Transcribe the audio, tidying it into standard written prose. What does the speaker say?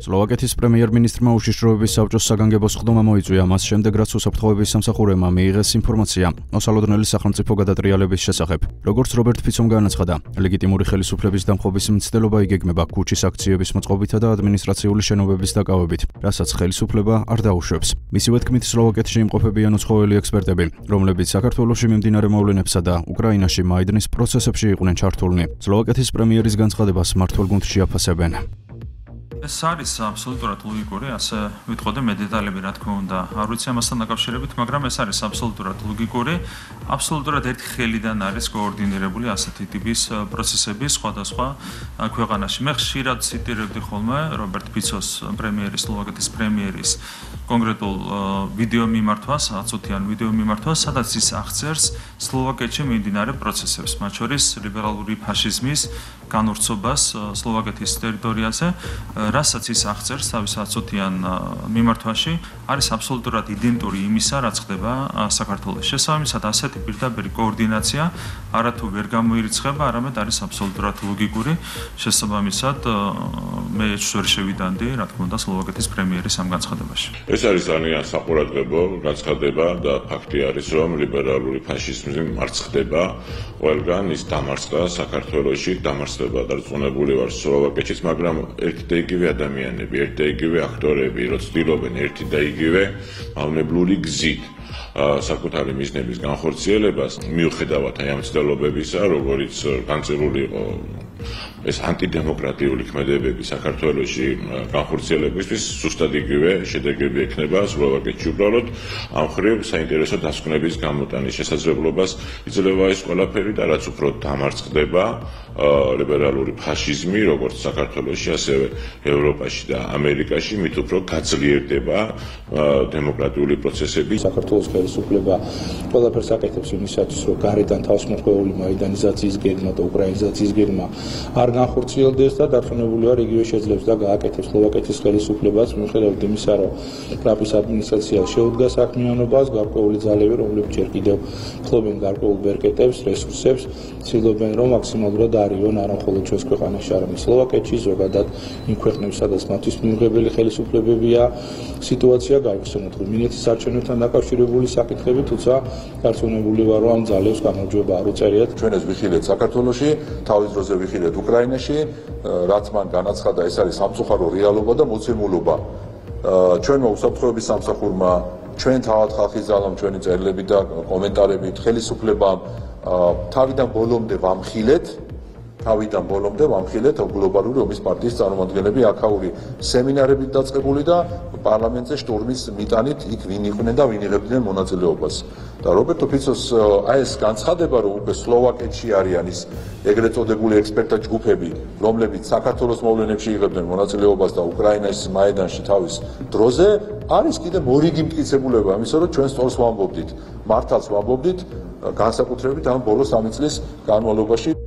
სლოვაკეთის პრემიერ-მინისტრმა უშიშროების საბჭოს საგანგებო სხდომა მოიწვია, მას შემდეგ რაც უსაფრთხოების სამსახურებმა მიიღეს ინფორმაცია ოსალოდნელი სახელმწიფო გადატრიალების შესახებ. Როგორც რობერტ ფიცომ განაცხადა, ლეგიტიმური ხელისუფლების დამხობის მცდელობა იგეგმება ქუჩის აქციების მოწყობითა და ადმინისტრაციული შენობების დაკავებით, რასაც ხელისუფლება არ დაუშვებს. მისივე თქმით, სლოვაკეთში იმყოფებიან უცხოელი ექსპერტები, რომლებიც საქართველოში მიმდინარე მოვლენებსა და უკრაინაში მაიდნის პროცესებში იყვნენ ჩართულნი. სლოვაკეთის პრემიერის განცხადებას მმართველ გუნდში აფასებენ. ეს არის აბსოლუტურად ლოგიკური, ასე ვიტყოდე მე დეტალები რა თქმა უნდა არ ვიცი ამასთან დაკავშირებით, მაგრამ ეს არის აბსოლუტურად ლოგიკური, აბსოლუტურად ერთი ხელიდან არის კოორდინირებული ასეთი ტიპის პროცესები სხვადასხვა ქვეყანაში. მე ხშირად ციტირებდი ხოლმე რობერტ ფიცოს პრემიერის, სლოვაკეთის პრემიერის კონკრეტულ ვიდეო მიმართვას, აცუთიან ვიდეო მიმართვას, სადაც ის აღწერს სლოვაკეთში მიმდინარე პროცესებს, მათ შორის ლიბერალური ფაშიზმის განვრცობას სლოვაკეთის ტერიტორიაზე, რასაც ის აღწერს თავის აცუთიან მიმართვაში, არის აბსოლუტურად იდენტური იმისა, რაც ხდება საქართველოს. შესაბამისად, ასეთი პირდაპირი კოორდინაცია არათუ ვერ გამოირიცხება, არამედ არის აბსოლუტურად ლოგიკური. შესაბამისად, მე ვერ შევიდანდი, რა თქმა უნდა, სლოვაკეთის პრემიერის ამ განცხადებაში. ეს არის ძალიან საყურადღებო განცხადება და ფაქტი არის, რომ ლიბერალური ფაშიზმი მარცხდება ყველგან, ის დამარცხდა საქართველოში, დამარცხება დარწმუნებული ვარ სლოვაკეთშიც, მაგრამ ერთი და იგივე ადამიანები, ერთი და იგივე აქტორები, რო ცდილობენ ერთი და იგივე მავნებლური გზით საკუთარი მიზნების განხორციელებას, მიუხედავად აი ამ ცდილობებისა, როგორც განწირული იყო ეს ანტიდემოკრატიული ქმედებები საქართველოში განხორციელებისთვის, ზუსტად იგივე შედეგები ექნება სლოვაკეთში. უბრალოდ ამ მხრივ საინტერესო დასკვნების გამოტანის შესაძლებლობას იძლევა ეს ყველაფერი და რაც უფრო დამარცხდება ლიბერალური ფაშიზმი, როგორც საქართველოში, ასევე ევროპაში და ამერიკაში, მით უფრო გაძლიერდება დემოკრატიული პროცესები. საქართველოს ხელისუფლება ყველაფერს აკეთებს იმისათვის, რომ გარედან თავისმოყრიული მაიდანიზაციის გეგმა და უკრაინიზაციის გეგმა არ განხორციელდეს და დარწმუნებული ვარ იგივე შეძლებს და გააკეთებს სლოვაკეთის ხელისუფლებას, მიუხედავად იმისა, რომ ტრამპის ადმინისტრაცია შეუდგა საქმიანობას, გარკვეული ძალები, რომლებიც ჯერ კიდევ ფლობენ გარკვეულ ბერკეტებს, რესურსებს, ცდილობენ რომ მაქსიმალურად არიონ არა მხოლოდ ჩვენს ქვეყანაში, არამედ სლოვაკეთში, ზოგადად იმ ქვეყნებში, სადაც მათთვის მიუღებელი ხელისუფლებებია, სიტუაცია გაიხსენოთ, რუმინეთის არჩევნებთან დაკავშირებული საკითხები, თუმცა დარწმუნებული ვარ, რომ ამ ძალებს გამარჯვება არ უწერიათ. ჩვენ ეს ვიხილეთ საქართველოში, თავის დროზე ვიხილეთ უკრაინაში, რაც მან განაცხადა, ეს არის სამწუხარო რეალობა და მოცემულობა. ჩვენმა უსაფრთხოების სამსახურმა, ჩვენ თავად ხალხის ძალამ, ჩვენი წერილებით და კომენტარებით ხელისუფლებამ თავიდან ბოლომდე ვამხილეთ გლობალური ომის პარტიის წარმომადგენლები აქაური სემინარებით დაწყებული და პარლამენტზე შტურმის მიტანით იქ ვინ იყვნენ და ვინ იღებდნენ მონაწილეობას. და რობერტო ფიცოს ეს განცხადება, რომ უკვე სლოვაკეთში არიან ის ეგრეთ წოდებული ექსპერტთა ჯგუფები, რომლებიც საქართველოს მოვლენებში იღებდნენ მონაწილეობას და უკრაინის მაიდანში თავის დროზე, არის კიდევ მორიგი მტკიცებულება იმისა, რომ ჩვენ სწორს ვამბობდით, მართალს ვამბობდით, განსაკუთრებით ამ ბოლო 3 წლის განმავლობაში.